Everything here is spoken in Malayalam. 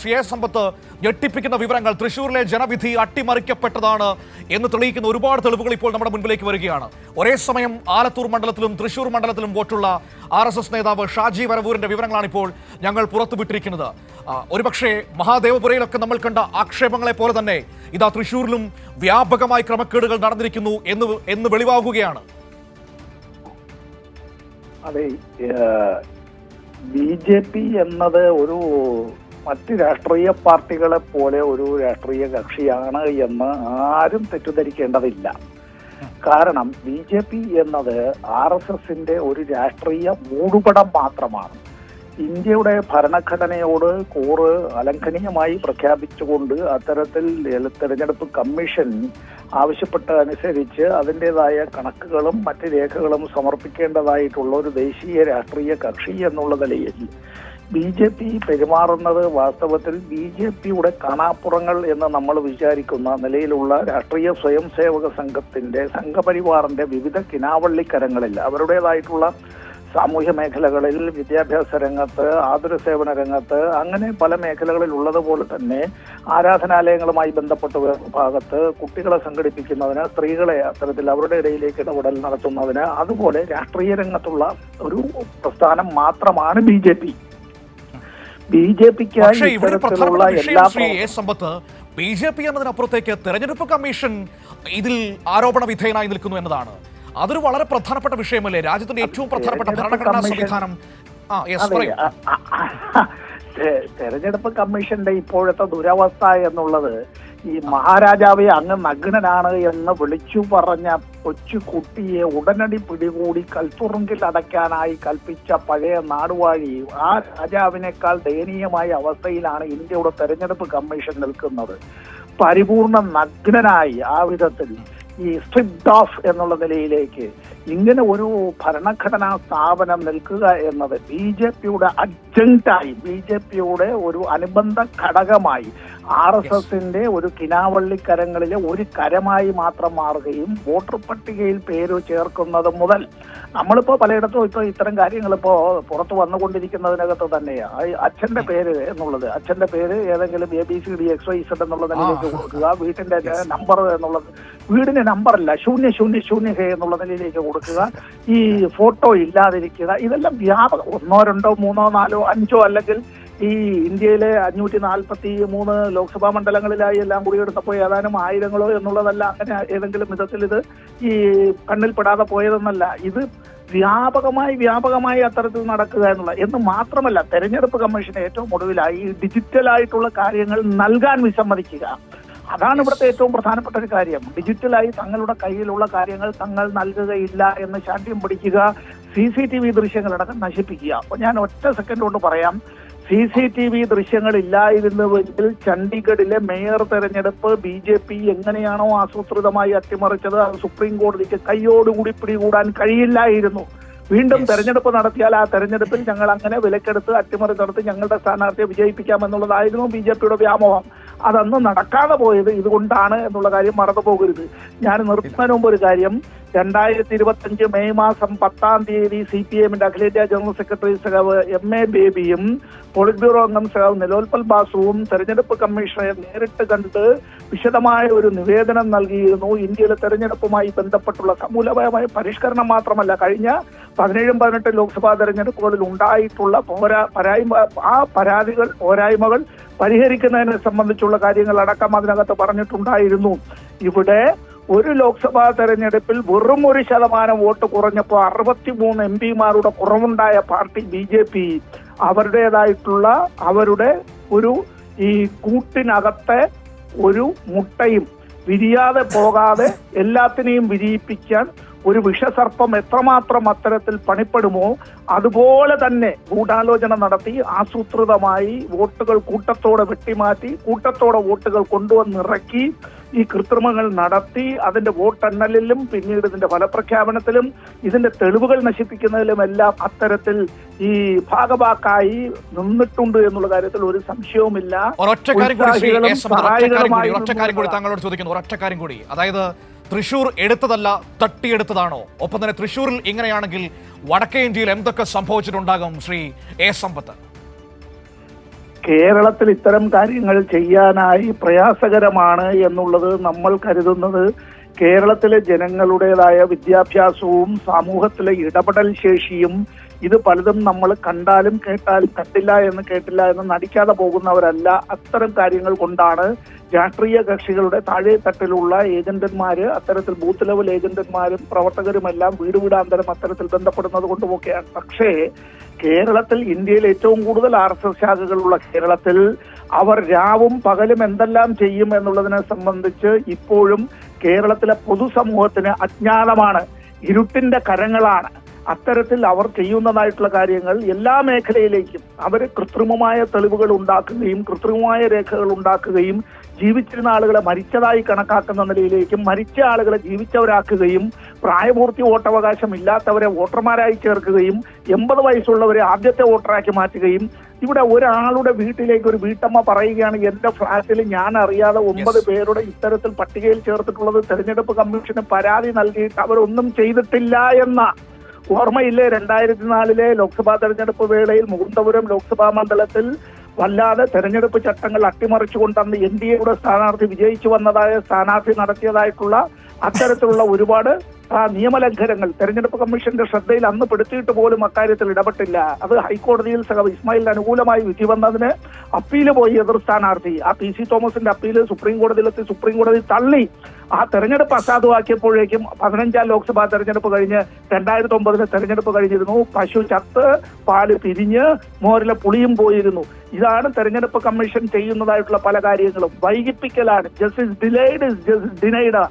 ശ്രീ സമ്പത്ത് ഞെട്ടിപ്പിക്കുന്ന വിവരങ്ങൾ തൃശ്ശൂരിലെ ജനവിധി അട്ടിമറിക്കപ്പെട്ടതാണ് എന്ന് തെളിയിക്കുന്ന ഒരുപാട് തെളിവുകൾ ഇപ്പോൾ നമ്മുടെ മുൻപിലേക്ക് വരികയാണ്. ഒരേ സമയം ആലത്തൂർ മണ്ഡലത്തിലും തൃശ്ശൂർ മണ്ഡലത്തിലും വോട്ടുള്ള RSS നേതാവ് ഷാജി വരവൂരിന്റെ വിവരങ്ങളാണ് ഇപ്പോൾ ഞങ്ങൾ പുറത്തുവിട്ടിരിക്കുന്നത്. ഒരുപക്ഷെ മഹാദേവപുരയിലൊക്കെ നമ്മൾ കണ്ട ആക്ഷേപങ്ങളെ പോലെ തന്നെ ഇതാ തൃശ്ശൂരിലും വ്യാപകമായി ക്രമക്കേടുകൾ നടന്നിരിക്കുന്നു എന്ന് വെളിവാകുകയാണ്. അതെ, BJP എന്നത് ഒരു മറ്റ് രാഷ്ട്രീയ പാർട്ടികളെ പോലെ ഒരു രാഷ്ട്രീയ കക്ഷിയാണ് എന്ന് ആരും തെറ്റിദ്ധരിക്കേണ്ടതില്ല. കാരണം BJP എന്നത് RSSന്റെ ഒരു രാഷ്ട്രീയ മൂടുപടം മാത്രമാണ്. ഇന്ത്യയുടെ ഭരണഘടനയോട് കൂറ് അലംഘനീയമായി പ്രഖ്യാപിച്ചുകൊണ്ട് അത്തരത്തിൽ തെരഞ്ഞെടുപ്പ് കമ്മീഷൻ ആവശ്യപ്പെട്ടതനുസരിച്ച് അതിൻ്റെതായ കണക്കുകളും മറ്റ് രേഖകളും സമർപ്പിക്കേണ്ടതായിട്ടുള്ള ഒരു ദേശീയ രാഷ്ട്രീയ കക്ഷി എന്നുള്ള നിലയിൽ BJP പെരുമാറുന്നത് വാസ്തവത്തിൽ BJPയുടെ കാണാപ്പുറങ്ങൾ എന്ന് നമ്മൾ വിചാരിക്കുന്ന നിലയിലുള്ള രാഷ്ട്രീയ സ്വയം സേവക സംഘപരിവാറിന്റെ വിവിധ കിനാവള്ളിക്കരങ്ങളിൽ അവരുടേതായിട്ടുള്ള സാമൂഹ്യ മേഖലകളിൽ, വിദ്യാഭ്യാസ രംഗത്ത്, ആതുര സേവന രംഗത്ത്, അങ്ങനെ പല മേഖലകളിൽ ഉള്ളതുപോലെ തന്നെ ആരാധനാലയങ്ങളുമായി ബന്ധപ്പെട്ട ഭാഗത്ത് കുട്ടികളെ സംഘടിപ്പിക്കുന്നതിന്, സ്ത്രീകളെ അത്തരത്തിൽ അവരുടെ ഇടയിലേക്ക് ഇടപെടൽ നടത്തുന്നതിന്, അതുപോലെ രാഷ്ട്രീയ രംഗത്തുള്ള ഒരു പ്രസ്ഥാനം മാത്രമാണ് BJP. BJP എന്നതിനപ്പുറത്തേക്ക് തെരഞ്ഞെടുപ്പ് കമ്മീഷൻ ഇതിൽ ആരോപണ വിധേയനായി നിൽക്കുന്നു എന്നതാണ്. അതൊരു വളരെ പ്രധാനപ്പെട്ട വിഷയമല്ലേ? രാജ്യത്തിന്റെ ഏറ്റവും പ്രധാനപ്പെട്ട ഭരണഘടനാ സംവിധാനം. തെരഞ്ഞെടുപ്പ് കമ്മീഷന്റെ ഇപ്പോഴത്തെ ദുരവസ്ഥ എന്നുള്ളത് ഈ മഹാരാജാവെ അങ്ങ് നഗ്നനാണ് എന്ന് വിളിച്ചു പറഞ്ഞ കൊച്ചുകുട്ടിയെ ഉടനടി പിടികൂടി കൽത്തുറുങ്കിൽ അടയ്ക്കാനായി കൽപ്പിച്ച പഴയ നാടുവാഴി ആ രാജാവിനേക്കാൾ ദയനീയമായ അവസ്ഥയിലാണ് ഇന്ത്യയുടെ തെരഞ്ഞെടുപ്പ് കമ്മീഷൻ നിൽക്കുന്നത്. പരിപൂർണ നഗ്നനായി ആ വിധത്തിൽ ഈ സ്ട്രിപ്ഡ് ഓഫ് എന്നുള്ള നിലയിലേക്ക് ഇങ്ങനെ ഒരു ഭരണഘടനാ സ്ഥാപനം നിൽക്കുക എന്നത് BJPയുടെ അഡ്ജങ്ക്റ്റായി, BJPയുടെ ഒരു അനുബന്ധ ഘടകമായി, RSSന്റെ ഒരു കിനാവള്ളിക്കരങ്ങളിലെ ഒരു കരമായി മാത്രം മാറുകയും വോട്ടർ പട്ടികയിൽ പേര് ചേർക്കുന്നത് മുതൽ നമ്മളിപ്പോ പലയിടത്തും ഇപ്പൊ ഇത്തരം കാര്യങ്ങൾ ഇപ്പോ പുറത്തു വന്നുകൊണ്ടിരിക്കുന്നതിനകത്ത് തന്നെയാണ് അച്ഛന്റെ പേര് എന്നുള്ളത്, അച്ഛന്റെ പേര് ഏതെങ്കിലും ABCDXYZ എന്നുള്ള നിലയിലേക്ക് കൊടുക്കുക, വീട്ടിന്റെ നമ്പർ എന്നുള്ളത് വീടിന്റെ നമ്പറല്ല, ശൂന്യ എന്നുള്ള നിലയിലേക്ക് കൊടുക്കുക, ഈ ഫോട്ടോ ഇല്ലാതിരിക്കുക, ഇതെല്ലാം വ്യാപകം. 1, 2, 3, 4, 5 അല്ലെങ്കിൽ ഈ ഇന്ത്യയിലെ 543 ലോക്സഭാ മണ്ഡലങ്ങളിലായി എല്ലാം കൂടി എടുത്തപ്പോൾ ഏതാനും ആയിരങ്ങളോ എന്നുള്ളതല്ല. അങ്ങനെ ഏതെങ്കിലും വിധത്തിൽ ഇത് ഈ കണ്ണിൽപ്പെടാതെ പോയതെന്നല്ല, ഇത് വ്യാപകമായി അത്തരത്തിൽ നടക്കുക എന്ന് മാത്രമല്ല, തെരഞ്ഞെടുപ്പ് കമ്മീഷൻ ഏറ്റവും ഒടുവിലായി ഡിജിറ്റലായിട്ടുള്ള കാര്യങ്ങൾ നൽകാൻ വിസമ്മതിക്കുക. അതാണ് ഇവിടുത്തെ ഏറ്റവും പ്രധാനപ്പെട്ട ഒരു കാര്യം. ഡിജിറ്റലായി തങ്ങളുടെ കയ്യിലുള്ള കാര്യങ്ങൾ തങ്ങൾ നൽകുകയില്ല എന്ന് ശാഠ്യം പിടിക്കുക, CCTV ദൃശ്യങ്ങളടക്കം നശിപ്പിക്കുക. അപ്പൊ ഞാൻ ഒറ്റ സെക്കൻഡ് കൊണ്ട് പറയാം, CCTV ദൃശ്യങ്ങൾ ഇല്ലായിരുന്നുവെങ്കിൽ ചണ്ഡീഗഡിലെ മേയർ തെരഞ്ഞെടുപ്പ് BJP എങ്ങനെയാണോ ആസൂത്രിതമായി അട്ടിമറിച്ചത് അത് സുപ്രീം കോടതിക്ക് കൈയോടുകൂടി പിടികൂടാൻ കഴിയില്ലായിരുന്നു. വീണ്ടും തെരഞ്ഞെടുപ്പ് നടത്തിയാൽ ആ തെരഞ്ഞെടുപ്പിൽ ഞങ്ങൾ അങ്ങനെ വിലക്കെടുത്ത് അട്ടിമറി നടത്തി ഞങ്ങളുടെ സ്ഥാനാർത്ഥിയെ വിജയിപ്പിക്കാമെന്നുള്ളതായിരുന്നു BJPയുടെ വ്യാമോഹം. അതന്ന് നടക്കാതെ പോയത് ഇതുകൊണ്ടാണ് എന്നുള്ള കാര്യം മറന്നു പോകരുത്. ഞാൻ നിർത്തുന്നതിന് മുമ്പ് ഒരു കാര്യം, 2025 മെയ് മാസം 10-ാം തീയതി CPIMന്റെ അഖിലേന്ത്യാ ജനറൽ സെക്രട്ടറി സഖാവ് MA ബേബിയും പോളിറ്റ് ബ്യൂറോ അംഗം സഖാവ് നിലോൽപൽ ബാസുവും തെരഞ്ഞെടുപ്പ് കമ്മീഷണറെ നേരിട്ട് കണ്ട് വിശദമായ ഒരു നിവേദനം നൽകിയിരുന്നു. ഇന്ത്യയിലെ തെരഞ്ഞെടുപ്പുമായി ബന്ധപ്പെട്ടുള്ള സമൂലമായ പരിഷ്കരണം മാത്രമല്ല, കഴിഞ്ഞ 17-18 ലോക്സഭാ തെരഞ്ഞെടുപ്പുകളിൽ ഉണ്ടായിട്ടുള്ള പോരായ്മകൾ പരിഹരിക്കുന്നതിനെ സംബന്ധിച്ചുള്ള കാര്യങ്ങൾ അടക്കം അതിനകത്ത് പറഞ്ഞിട്ടുണ്ടായിരുന്നു. ഇവിടെ ഒരു ലോക്സഭാ തെരഞ്ഞെടുപ്പിൽ വെറും 1% വോട്ട് കുറഞ്ഞപ്പോൾ 63 MP-മാരുടെ കുറവുണ്ടായ പാർട്ടി BJP അവരുടെ ഒരു ഈ കൂട്ടിനകത്തെ ഒരു മുട്ടയും വിരിയാതെ പോകാതെ എല്ലാത്തിനെയും വിരിയിപ്പിക്കാൻ ഒരു വിഷസർപ്പം എത്രമാത്രം അത്തരത്തിൽ പണിപ്പെടുമോ അതുപോലെ തന്നെ ഗൂഢാലോചന നടത്തി ആസൂത്രിതമായി വോട്ടുകൾ കൂട്ടത്തോടെ വെട്ടിമാറ്റി കൂട്ടത്തോടെ വോട്ടുകൾ കൊണ്ടുവന്നിറക്കി ഈ കൃത്രിമങ്ങൾ നടത്തി അതിന്റെ വോട്ടെണ്ണലിലും പിന്നീട് ഇതിന്റെ ഫലപ്രഖ്യാപനത്തിലും ഇതിന്റെ തെളിവുകൾ നശിപ്പിക്കുന്നതിലും എല്ലാം അത്തരത്തിൽ ഈ ഭാഗഭാക്കായി നിന്നിട്ടുണ്ട് എന്നുള്ള കാര്യത്തിൽ ഒരു സംശയവുമില്ല. ഒരൊറ്റ കാര്യം കൂടി, അതായത് തൃശൂർ എടുത്തതല്ല തട്ടിയെടുത്തതാണോ? ഒപ്പം തന്നെ തൃശൂരിൽ ഇങ്ങനെയാണെങ്കിൽ വടക്കേ ഇന്ത്യയിൽ എന്തൊക്കെ സംഭവിച്ചിട്ടുണ്ടാകും ശ്രീ സമ്പത്ത്? കേരളത്തിൽ ഇത്തരം കാര്യങ്ങൾ ചെയ്യാനായി പ്രയാസകരമാണ് എന്നുള്ളത് നമ്മൾ കരുതുന്നത് കേരളത്തിലെ ജനങ്ങളുടേതായ വിദ്യാഭ്യാസവും സമൂഹത്തിലെ ഇടപെടൽ ശേഷിയും ഇത് പലതും നമ്മൾ കണ്ടാലും കേട്ടാലും കേട്ടില്ല എന്ന് നടിക്കാതെ പോകുന്നവരല്ല. അത്തരം കാര്യങ്ങൾ കൊണ്ടാണ് രാഷ്ട്രീയ കക്ഷികളുടെ താഴെ തട്ടിലുള്ള ഏജന്റന്മാര്, അത്തരത്തിൽ ബൂത്ത് ലെവൽ ഏജന്റന്മാരും പ്രവർത്തകരുമെല്ലാം വീടാന്തരം അത്തരത്തിൽ ബന്ധപ്പെടുന്നത് കൊണ്ടുമൊക്കെയാണ്. പക്ഷേ കേരളത്തിൽ, ഇന്ത്യയിൽ ഏറ്റവും കൂടുതൽ RSS ശാഖകളുള്ള കേരളത്തിൽ അവർ രാവും പകലും എന്തെല്ലാം ചെയ്യും എന്നുള്ളതിനെ സംബന്ധിച്ച് ഇപ്പോഴും കേരളത്തിലെ പൊതുസമൂഹത്തിന് അജ്ഞാതമാണ്. ഇരുട്ടിന്റെ കരങ്ങളാണ്. അത്തരത്തിൽ അവർ ചെയ്യുന്നതായിട്ടുള്ള കാര്യങ്ങൾ എല്ലാ മേഖലയിലേക്കും അവർ കൃത്രിമമായ തെളിവുകൾ ഉണ്ടാക്കുകയും കൃത്രിമമായ രേഖകൾ ഉണ്ടാക്കുകയും ജീവിച്ചിരുന്ന ആളുകളെ മരിച്ചതായി കണക്കാക്കുന്ന നിലയിലേക്കും മരിച്ച ആളുകളെ ജീവിച്ചവരാക്കുകയും പ്രായപൂർത്തി വോട്ടവകാശം ഇല്ലാത്തവരെ വോട്ടർമാരായി ചേർക്കുകയും 80 വയസ്സുള്ളവരെ ആദ്യത്തെ വോട്ടറാക്കി മാറ്റുകയും ഇവിടെ ഒരാളുടെ വീട്ടിലേക്ക് ഒരു വീട്ടമ്മ പറയുകയാണ്, എന്റെ ഫ്ളാറ്റിൽ ഞാൻ അറിയാതെ 9 പേരുടെ ഇത്തരത്തിൽ പട്ടികയിൽ ചേർത്തിട്ടുള്ളത് തെരഞ്ഞെടുപ്പ് കമ്മീഷന് പരാതി നൽകിയിട്ട് അവരൊന്നും ചെയ്തിട്ടില്ല എന്ന ഓർമ്മയില്ലേ? 2004 ലോക്സഭാ തെരഞ്ഞെടുപ്പ് വേളയിൽ മുകുന്ദപുരം ലോക്സഭാ മണ്ഡലത്തിൽ വല്ലാതെ തെരഞ്ഞെടുപ്പ് ചട്ടങ്ങൾ അട്ടിമറിച്ചുകൊണ്ട് അന്ന് NDAയുടെ സ്ഥാനാർത്ഥി വിജയിച്ചു വന്നതായ സ്ഥാനാർത്ഥി നടത്തിയതായിട്ടുള്ള അത്തരത്തിലുള്ള ഒരുപാട് നിയമലംഘനങ്ങൾ തെരഞ്ഞെടുപ്പ് കമ്മീഷന്റെ ശ്രദ്ധയിൽ അന്ന് പെടുത്തിയിട്ട് പോലും അക്കാര്യത്തിൽ ഇടപെട്ടില്ല. അത് ഹൈക്കോടതിയിൽ ഇസ്മായിലിന് അനുകൂലമായി വിധി വന്നതിന് അപ്പീല് പോയി എതിർ സ്ഥാനാർത്ഥി. ആ PC തോമസിന്റെ അപ്പീല് സുപ്രീം കോടതിയിലെത്തി. സുപ്രീം കോടതി തള്ളി. ആ തെരഞ്ഞെടുപ്പ് അസാധുവാക്കിയപ്പോഴേക്കും 15ാം ലോക്സഭാ തെരഞ്ഞെടുപ്പ് കഴിഞ്ഞ് 2009 തെരഞ്ഞെടുപ്പ് കഴിഞ്ഞിരുന്നു. പശു ചത്ത്, പാല് പിരിഞ്ഞ്, മോരിലെ പുളിയും പോയിരുന്നു. ഇതാണ് തെരഞ്ഞെടുപ്പ് കമ്മീഷൻ ചെയ്യുന്നതായിട്ടുള്ള പല കാര്യങ്ങളും. വൈകിപ്പിക്കലാണ്. Justice delayed is justice denied.